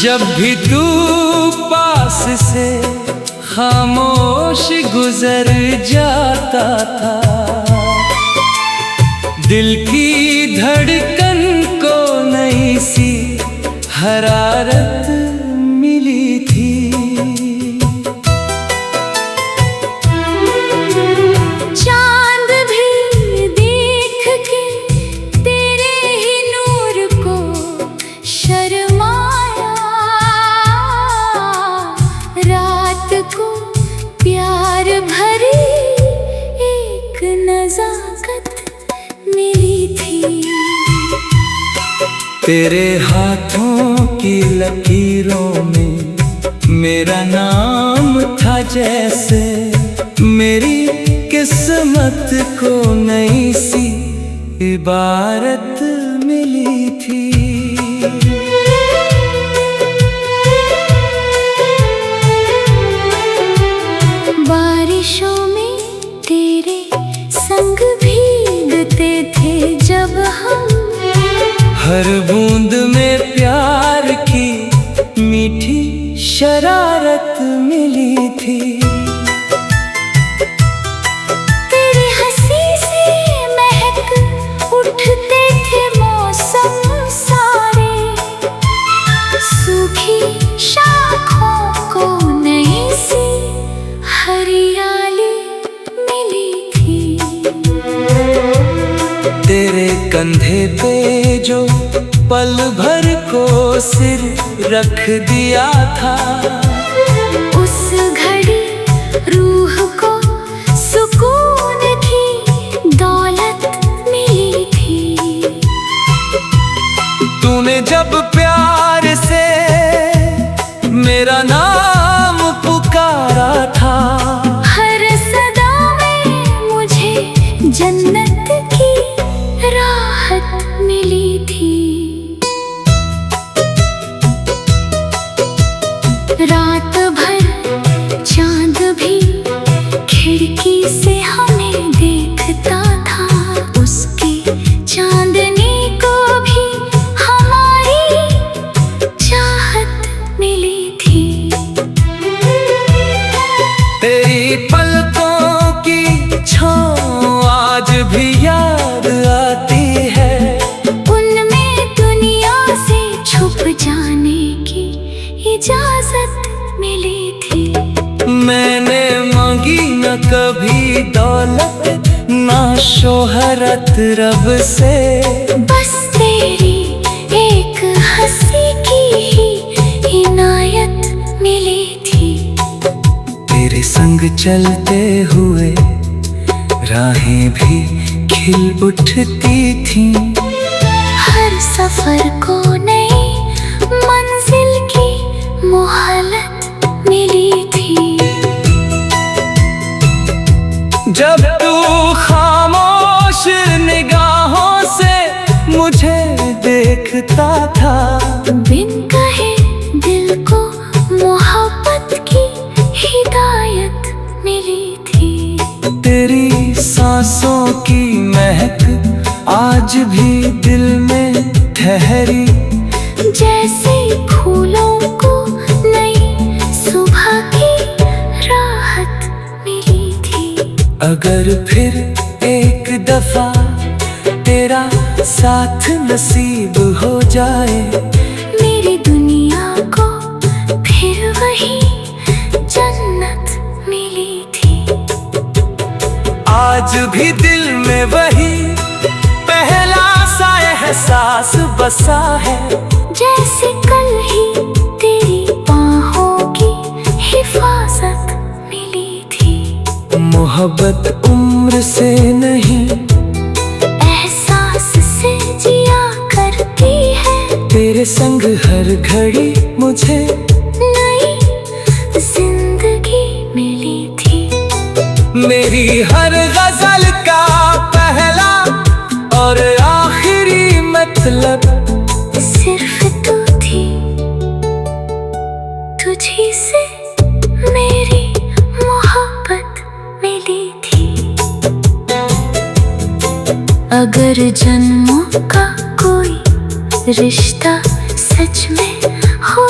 जब भी तू पास से खामोश गुजर जाता था, दिल की धड़कन को नई सी हरारत मिली थी। चांद भी देख के तेरे ही नूर को शर्माया, रात को प्यार भरी एक नजाकत मिली थी। तेरे हाथों की लकीरों में मेरा नाम था, जैसे मेरी किस्मत को नई सी इबारत मिली थी। बारिशों में तेरे संग भीगते थे जब हम, हर बूंद में प्यार की मीठी शरारत मिली थी। तेरी हंसी से महक उठते थे मौसम सारे, सूखी शाखों को नई सी हरियाली मिली थी। तेरे कंधे पे जो पल भर को सिर रख दिया था, उस घड़ी रूह को सुकून की दौलत मिली थी। तूने जब प्यार से मेरा नाम पुकारा था, हर सदा में मुझे जन्नत की राहत मिली थी। रात भर चांद भी खिड़की से हमें देखता था, उसकी चांदनी को भी हमारी चाहत मिली थी। तेरी पलकों की छाँव आज भी याद आती है, उनमें दुनिया से छुप जाने की इजाजत मिली थी। मैंने मांगी न कभी दौलत ना शोहरत रब से, बस तेरी एक हंसी की ही इनायत मिली थी। तेरे संग चलते हुए राहें भी खिल उठती थीं, हर सफर को नई मंजिल की मोहलत मिली थी। जब तू खामोश निगाहों से मुझे देखता था, बिन कहे दिल को मोहब्बत की हिदायत मिली थी। तेरी सांसों की महक आज भी दिल में ठहरी, जैसे फूलों को नई सुबह की राहत मिली थी। अगर फिर एक दफा तेरा साथ नसीब हो जाए, मेरी दुनिया को फिर वही जन्नत मिली थी। आज भी दिल में वही पहला सा एहसास बसा है, जैसे कल ही तेरी बाहों की हिफाजत मिली थी। मोहब्बत उम्र से नहीं एहसास से जिया करती है, तेरे संग हर घड़ी मुझे नई जिंदगी मिली थी। मेरी हर गजल का पहला और आखिरी मतलब सिर्फ तू थी, तुझी से मेरी मोहब्बत मिली थी। अगर जन्मों का कोई रिश्ता सच में हो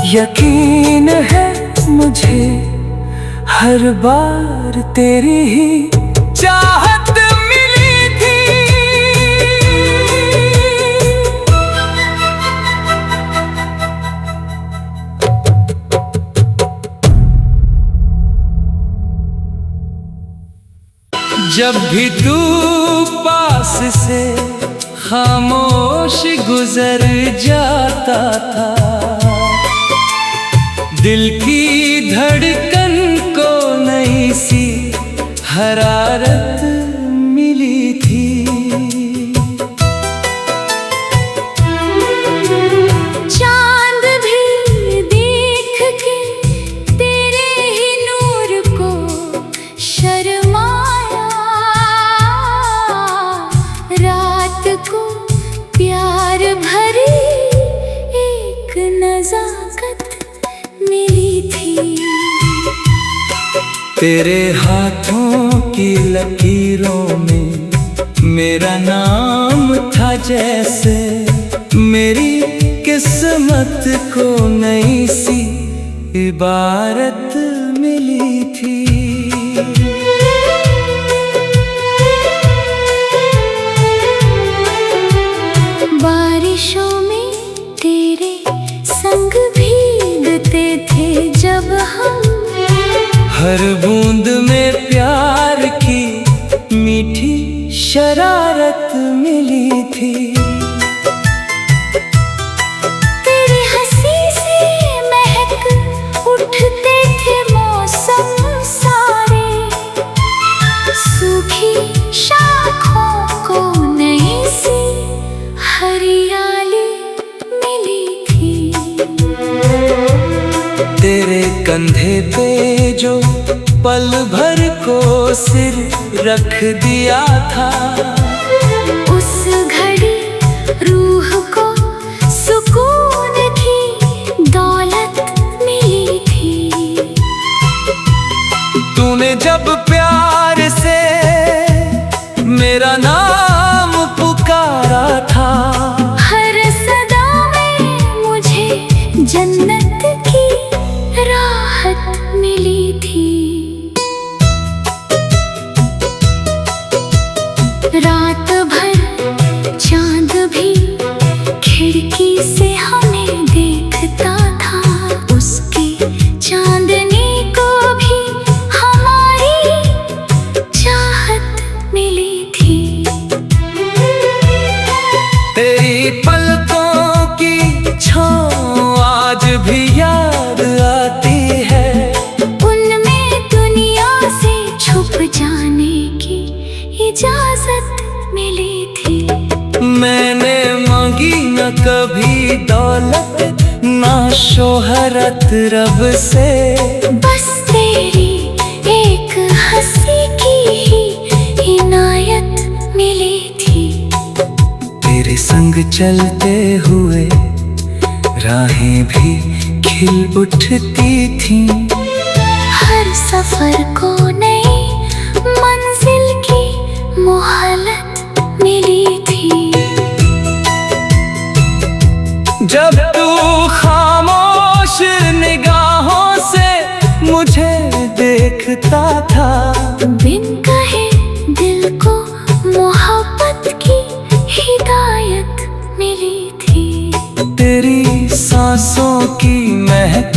यकीन है मुझे हर बार तेरी ही चाहत मिली थी। जब भी तू पास से खामोश गुजर जाता था, दिल की धड़कन को नई सी हरारत मिली थी। चांद भी देख के तेरे ही नूर को शर्माया, रात को प्यार भरी एक नजाकत मिली थी। तेरे हाथों की लकीरों में मेरा नाम था, जैसे मेरी किस्मत को नई सी इबारत मिली थी। बारिशों में तेरे संग भीगते थे जब हम, हर बूंद में प्यार की मीठी शरारत मिली थी। तेरी हंसी से महक उठते थे मौसम सारे, सूखी शाखों को नई सी हरियाली मिली थी। तेरे कंधे पे जो पल भर को सिर रख दिया था, उस घड़ी रूह को सुकून की दौलत मिली थी। तूने जब प्यार से मेरा नाम पुकारा था, हर सदा में मुझे जन्नत की राहत मिली थी। रात भर चांद भी खिड़की से हमें देखता था, उसकी चांदनी को भी हमारी चाहत मिली थी। तेरी पलकों की छाँव आज भी याद आती है, उनमें दुनिया से छुप जाने की इजाजत मिली थी। मैंने मांगी न कभी दौलत ना शोहरत रब से, बस तेरी एक हंसी की ही इनायत मिली थी। तेरे संग चलते हुए राहें भी खिल उठती थीं, हर सफर को नई मंजिल की मोहलत मिली थी। जब तू खामोश निगाहों से मुझे देखता था, बिन कहे दिल को मोहब्बत की हिदायत मिली थी। तेरी सांसों की महक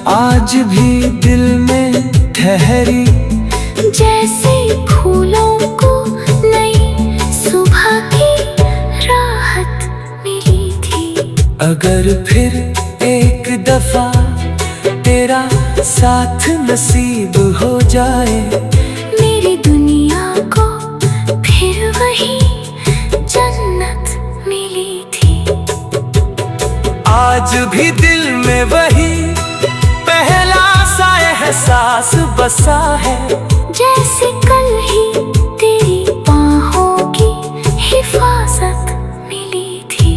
आज भी दिल में ठहरी, जैसे फूलों को नई सुबह की राहत मिली थी। अगर फिर एक दफा तेरा साथ नसीब हो जाए, मेरी दुनिया को फिर वही जन्नत मिली थी। आज भी दिल में वही पहला सा एहसास बसा है, जैसे कल ही तेरी बाहों की हिफाजत मिली थी।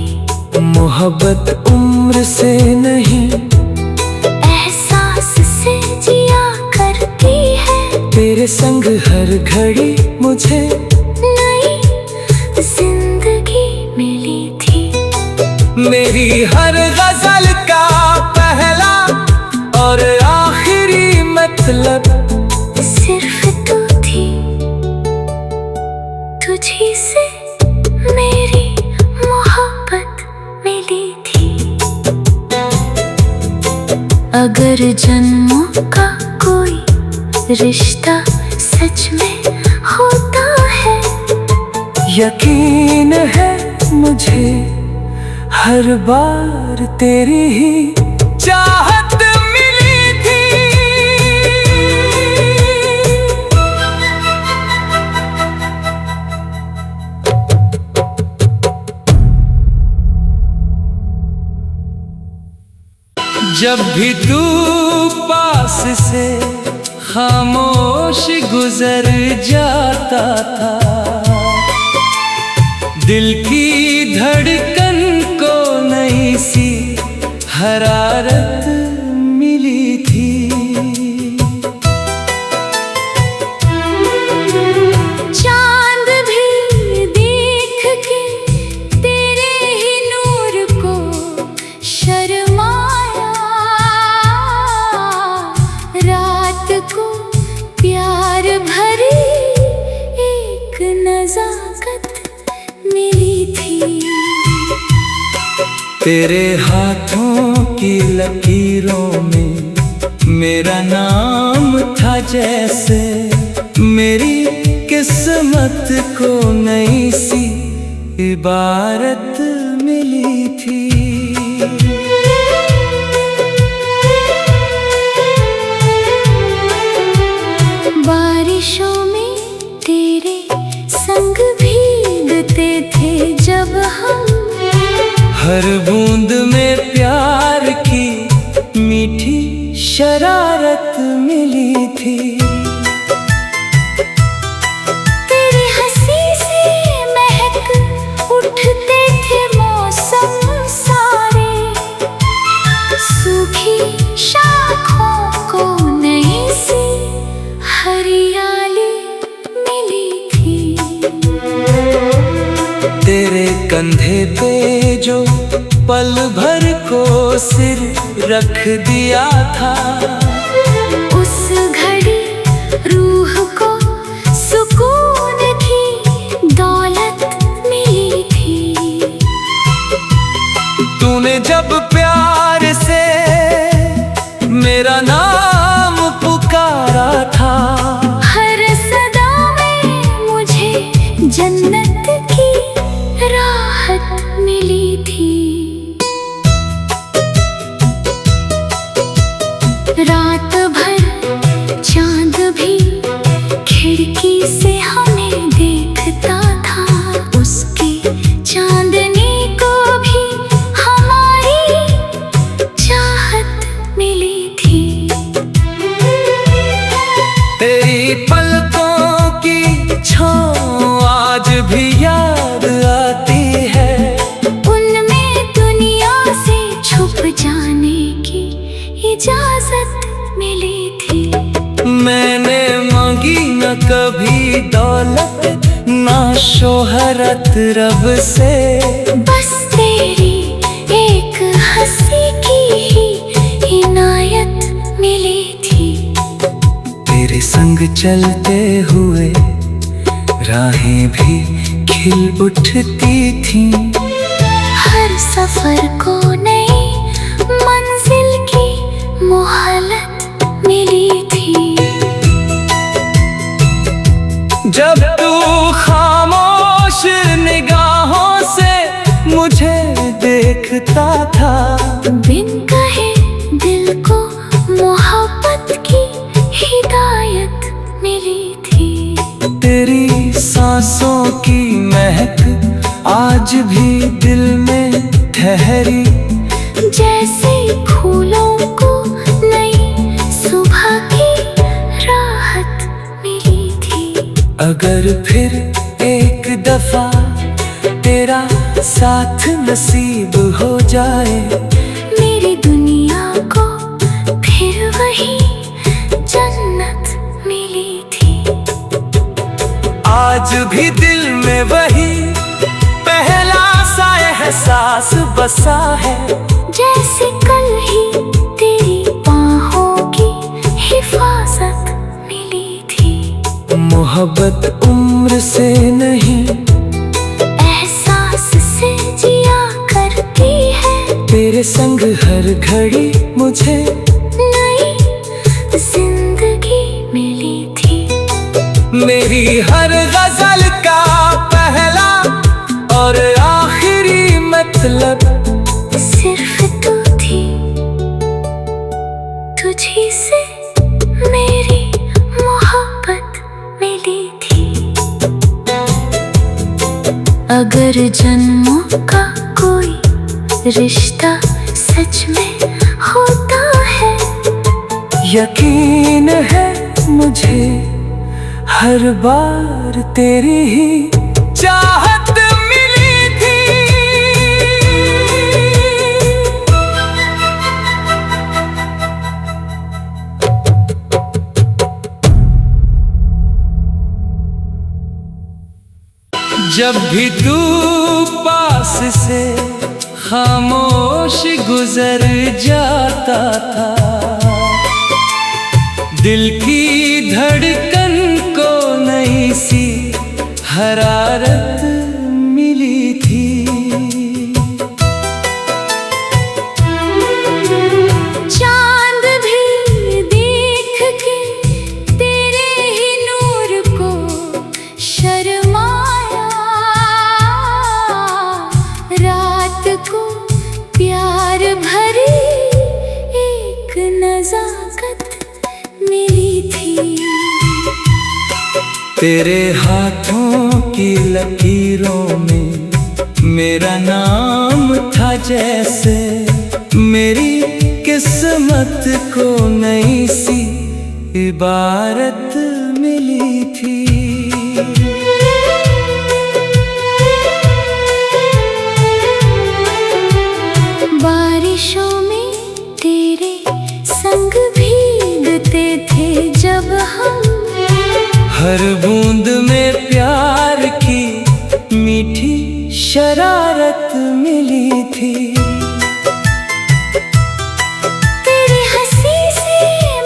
मोहब्बत उम्र से नहीं एहसास से जिया करती है, तेरे संग हर घड़ी मुझे नई जिंदगी मिली थी। मेरी हर गजल का पहला मतलब सिर्फ तू थी, तुझी से मेरी मोहब्बत मिली थी। अगर जन्मों का कोई रिश्ता सच में होता है, यकीन है मुझे हर बार तेरी ही चाहत मिली थी। जब भी तू पास से खामोश गुजर जाता था, दिल की धड़कन को नई सी हरारत मिली थी। चांद भी देख के तेरे ही नूर को शर्माया, रात को प्यार भरी एक नजाकत मिली थी। तेरे हाथों की लकीरों में मेरा नाम था, जैसे मेरी किस्मत को नई सी इबारत मिली थी। बारिशों में तेरे संग भीगते थे जब हम, हर बूंद में प्यार की मीठी शरारत मिली थी। तेरी हंसी से महक उठते थे मौसम सारे, सूखी शाखों को नई सी हरियाली मिली थी। तेरे कंधे पे जो पल भर को सिर रख दिया था, उस घड़ी रूह को सुकून की दौलत मिली थी। तूने जब प्यार से मेरा नाम पुकारा था, हर सदा में मुझे जन्नत की राहत मिली थी। रात भर चांद भी खिड़की से हमें देखता था, उसकी चांदनी को भी हमारी चाहत मिली थी। तेरी पलकों की छाँव आज भी याद आती है, उनमें दुनिया से छुप जाने की इजाजत मिली थी। मैंने मांगी न कभी दौलत ना शोहरत रब से, बस तेरी एक हंसी की ही इनायत मिली थी। तेरे संग चलते हुए राहें भी खिल उठती थीं, हर सफर को नई मंजिल की मोहलत मिली थी। जब तू खामोश निगाहों से मुझे देखता था, बिन कहे दिल को मोहब्बत की हिदायत मिली थी। तेरी सांसों की महक आज भी दिल में ठहरी, जैसे फूलों को नई सुबह की राहत मिली थी। अगर फिर एक दफा तेरा साथ नसीब हो जाए, मेरी दुनिया को फिर वही जन्नत मिली थी। आज भी दिल में वही पहला सा एहसास बसा है, जैसे कल ही तेरी बाहों की हिफाजत तेरे संग हर घड़ी मुझे नई जिंदगी मिली थी। मेरी हर गजल का पहला और आखिरी मतलब सिर्फ तू थी। तुझी से मेरी मोहब्बत मिली थी। अगर जन्मों का कोई रिश्ता सच में होता है, यकीन है मुझे हर बार तेरी ही चाहत मिली थी। जब भी तू पास से खामोश गुजर जाता था, दिल की धड़कन को नई सी हरारत मिली थी। चांद भी देख के तेरे ही नूर को शर्माया। रात को प्यार भरी एक नजाकत मिली थी। तेरे हाथों की लकीरों में मेरा नाम था, जैसे मेरी किस्मत को नई सी इबारत मिली थी। बारिशों में तेरे संग भीगते थे जब हम, हर बूंद में प्यार की मीठी शरारत मिली थी। तेरी हंसी से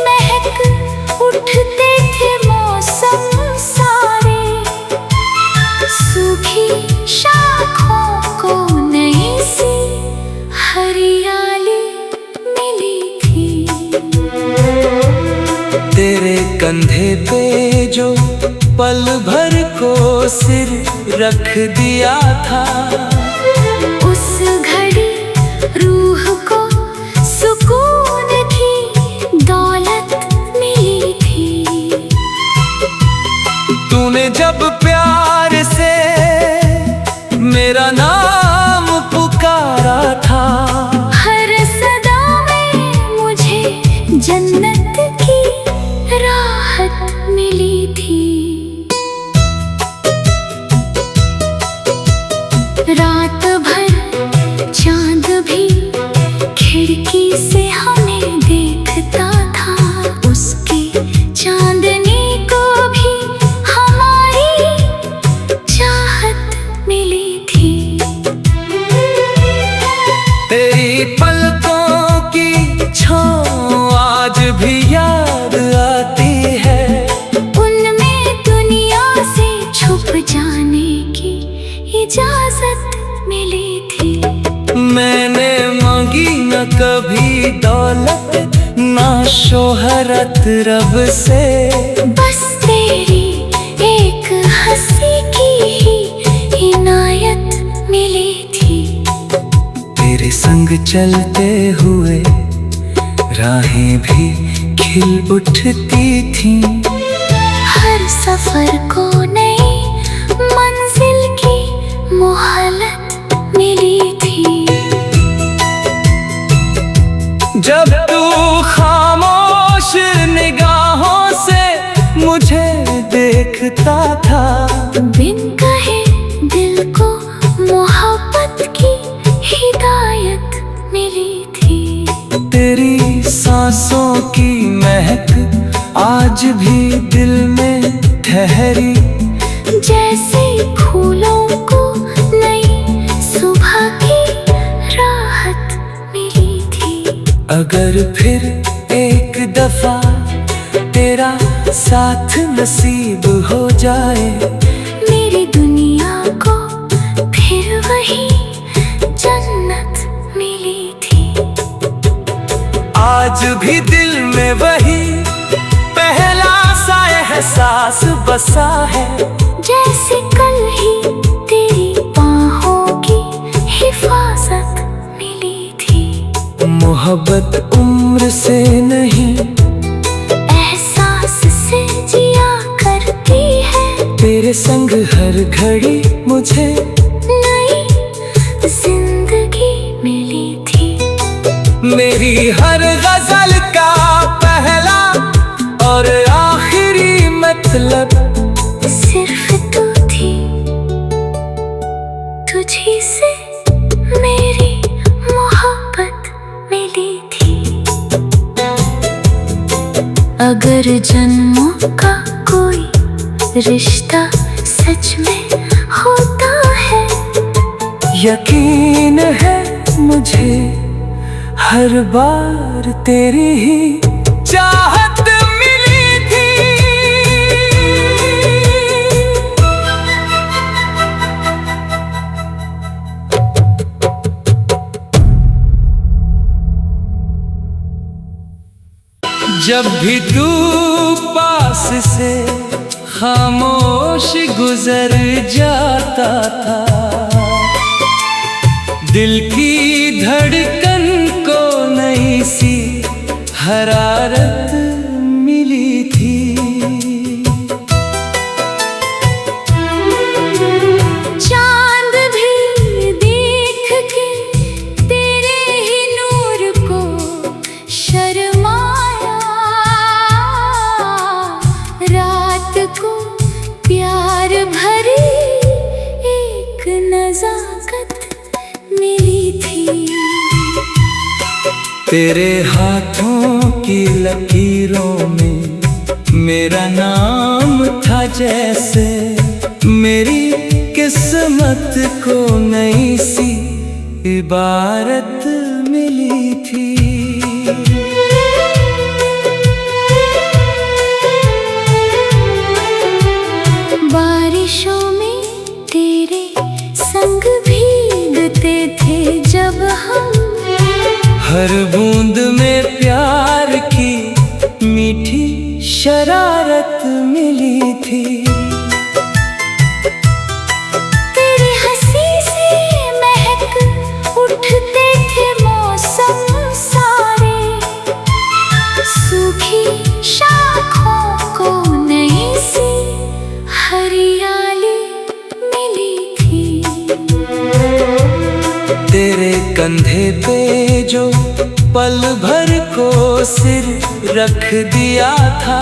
महक उठते थे मौसम सारे। सूखी शाखों को नई सी हरियाली मिली थी। तेरे कंधे पे जो पल भर को सिर रख दिया था, उस घड़ी रूह को सुकून की दौलत मिली थी। तूने जब प्यार से मेरा नाम पुकारा था, हर सदा में मुझे जन्नत की राहत मिली थी। रात भर चांद भी खिड़की से हमें देखता था। उसकी चांदनी को भी हमारी चाहत मिली थी। तेरी पलकों की छाँव आज भी याद आती है। उनमें दुनिया से छुप जाने की इजाजत मिली थी। मैंने मांगी न कभी दौलत, ना शोहरत रब से, बस तेरी एक हंसी की ही इनायत मिली थी। तेरे संग चलते हुए राहें भी खिल उठती थीं। हर सफर को नई मंजिल की मोहलत मिली थी। जब तू खामोश निगाहों से मुझे देखता था, बिन कहे दिल को मोहब्बत की हिदायत मिली थी। तेरी सांसों की महक आज भी दिल में ठहरी, जैसे फूलों को नई सुबह की राहत मिली थी। अगर फिर एक दफा तेरा साथ नसीब हो जाए, मेरी दुनिया को फिर वही जन्नत मिली थी। आज भी दिल में वही पहला सा एहसास बसा है। जैसे कल ही तेरी बाहों की हिफाजत मिली थी। मोहब्बत उम्र से नहीं एहसास से जिया करती है। तेरे संग हर घड़ी मुझे नई जिंदगी मिली थी। मेरी हर गजल का पहला और आखिरी मतलब सिर्फ तू थी। तुझी से मेरी मोहब्बत मिली थी। अगर जन्मों का कोई रिश्ता सच में होता है, यकीन है मुझे हर बार तेरी ही चाहत मिली थी। जब भी तू पास से खामोश गुजर जाता था, दिल की धड़कन को नई सी हरारत मिली थी। चांद भी देख के तेरे ही नूर को शर्माया। रात को प्यार भरी एक नजाकत मिली थी। तेरे हाथों की लकीरों में मेरा नाम था, जैसे मेरी किस्मत को नई सी इबारत मिली थी। बारिशों में तेरे संग भीगते थे जब हम। हर बूंद में प्यार की मीठी शरारत मिली थी। तेरी हंसी से महक उठते थे मौसम सारे। सूखी शाखों को नई सी हरियाली मिली थी। तेरे कंधे पे जो पल भर को सिर रख दिया था,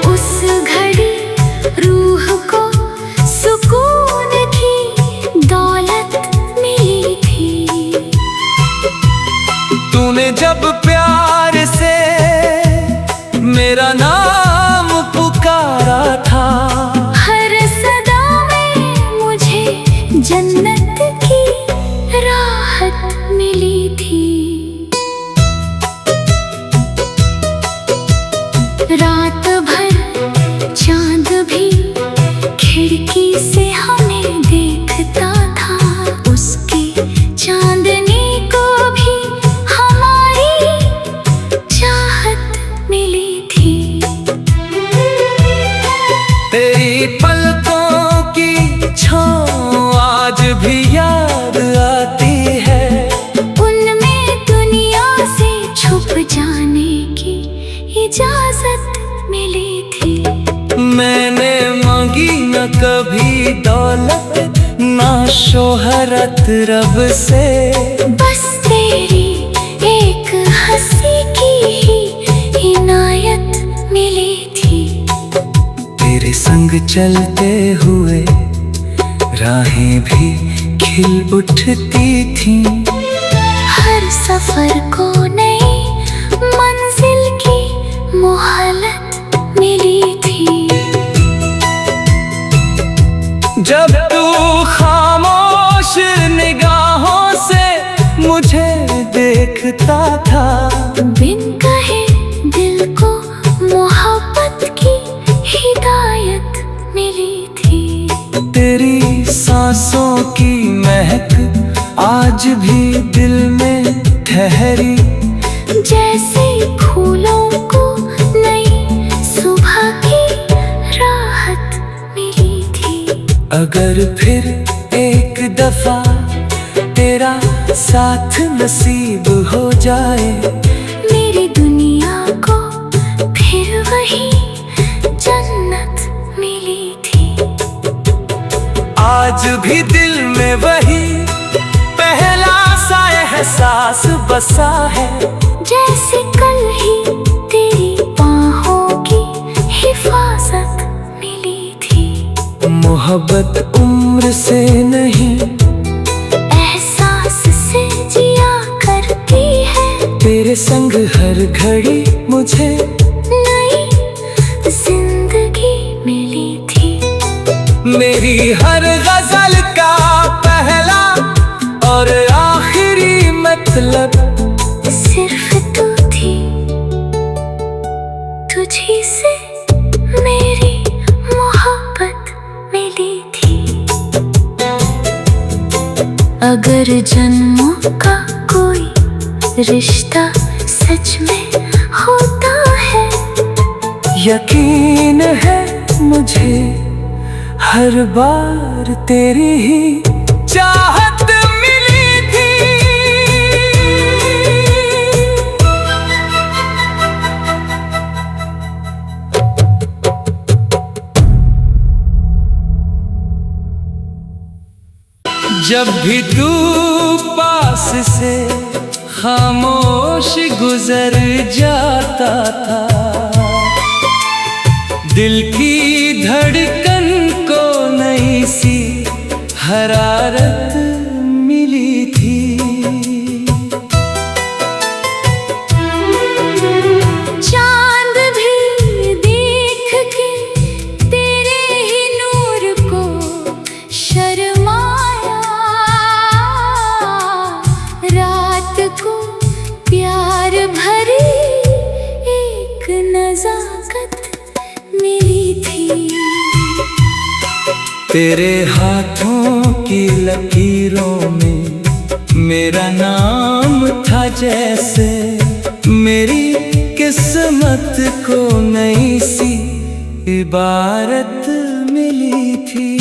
उस घड़ी रूह को सुकून की दौलत मिली थी। तूने जब प्यार से मेरा नाम पुकारा था, हर सदा में मुझे जन्नत की राहत मिली थी। रात भर चांद भी खिड़की से हमें देखता था। उसकी चांदनी को भी हमारी चाहत मिली थी। तेरी पलकों की छाँव आज भी याद आती है। उनमें दुनिया से छुप जाने की इजाजत मिली थी। मैंने मांगी न कभी दौलत, ना शोहरत रब से। बस तेरी एक हंसी की ही इनायत मिली थी। तेरे संग चलते हुए राहें भी खिल उठती थीं। हर सफर को नई मंजिल की मोहलत मिली थी। जब तू खामोश निगाहों से मुझे देखता था, बिन कहे दिल को मोहब्बत की हिदायत मिली थी। तेरी सांसों की महक आज भी दिल में ठहरी। जैसे फूलों को नई सुबह की राहत मिली थी। अगर फिर एक दफा तेरा साथ नसीब हो जाए, मेरी दुनिया को फिर वही जन्नत मिली थी। आज भी दिल में वही पहला सा एहसास बसा है, जैसे कल ही तेरी बाहों की हिफाजत मिली थी। मोहब्बत उम्र से नहीं, एहसास से जिया करती है। तेरे संग हर घड़ी मुझे नई जिंदगी मिली थी। मेरी हर गजल का पहला और आखिरी मतलब सिर्फ तू थी। तुझी से मेरी मोहब्बत मिली थी। अगर जन्मों का कोई रिश्ता सच में होता है, यकीन है मुझे हर बार तेरी ही चाहत मिली थी। जब भी तू पास से खामोश गुजर जाता था, दिल की धड़कन को नई सी हरारत मिली थी। चांद भी देख के तेरे ही नूर को शर्माया। रात को प्यार भरी एक नजाकत मिली थी। तेरे हाथों की लकीरों में मेरा नाम था, जैसे मेरी किस्मत को नई सी इबारत मिली थी।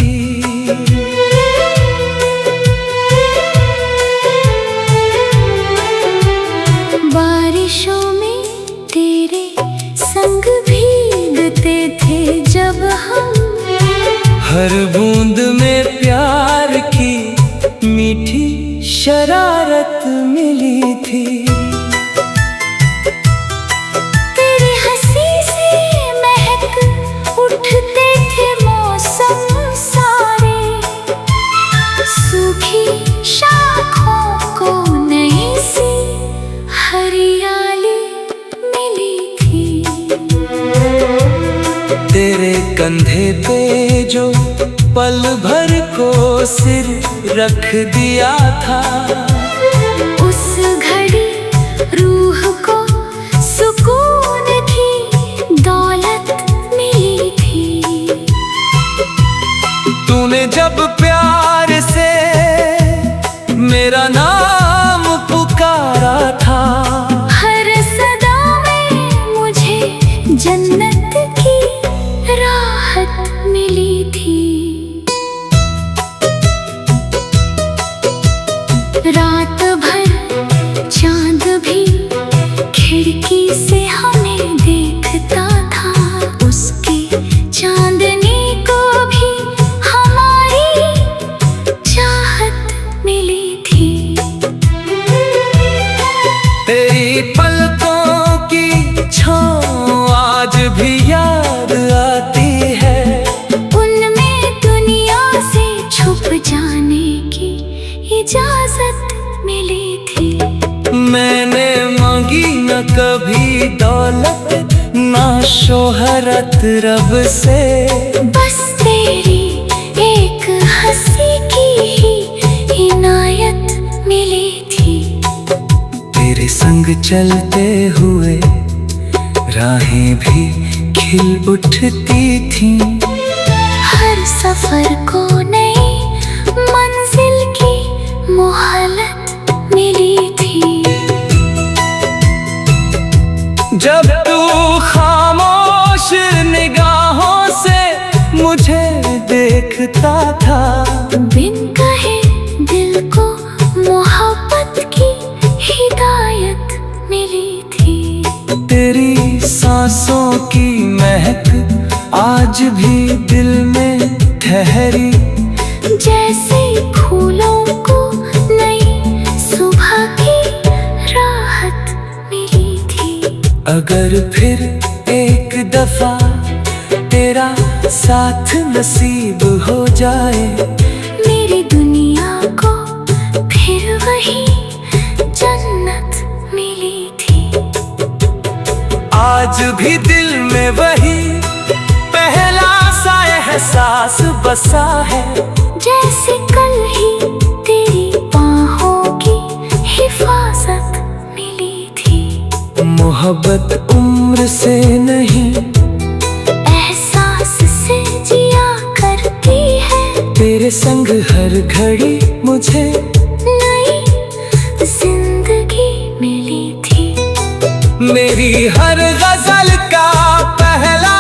बारिशों में तेरे संग भीगते थे जब हम, हर बूंद में प्यार की मीठी शरारत मिली थी। तेरी हंसी से महक उठते थे मौसम सारे। सूखी शाखों को नई सी हरियाली मिली थी। तेरे कंधे पे जो पल भर को सिर रख दिया था, उस घड़ी रूह को सुकून की दौलत मिली थी। तूने जब प्यार से मेरा नाम पुकारा था, हर सदा में मुझे जन्नत की राहत मिली थी। रात भर चांद भी खिड़की से हमें देखता था। उसकी चांदनी को भी हमारी चाहत मिली थी। तेरी पलकों की छाँव आज भी याद आती है। उनमें दुनिया से छुप जाने की इजाजत मिली थी। मैंने मांगी न कभी दौलत, ना शोहरत रब से, बस तेरी एक हंसी की ही इनायत मिली थी। तेरे संग चलते हुए राहें भी खिल उठती थीं। हर सफर को नई मंजिल की मोहलत मिली थी। कहता था। बिन कहे दिल को मोहब्बत की हिदायत मिली थी। तेरी सांसों की महक आज भी दिल में ठहरी, जैसे फूलों को नई सुबह की राहत मिली थी। अगर फिर एक दफा तेरा साथ नसीब हो जाए, मेरी दुनिया को फिर वही जन्नत मिली थी। आज भी दिल में वही पहला सा एहसास बसा है, जैसे कल ही तेरी बाहों की हिफाजत मिली थी। मोहब्बत उम्र से नहीं, एहसास से जिया करती है। तेरे संग हर घड़ी मुझे नई जिंदगी मिली थी। मेरी हर गजल का पहला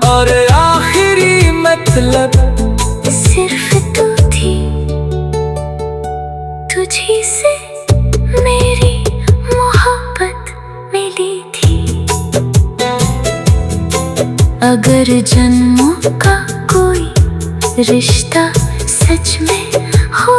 और आखिरी मतलब सिर्फ तू थी। तुझी से मेरी मोहब्बत मिली थी। अगर जन्मों का कोई रिश्ता सच में हो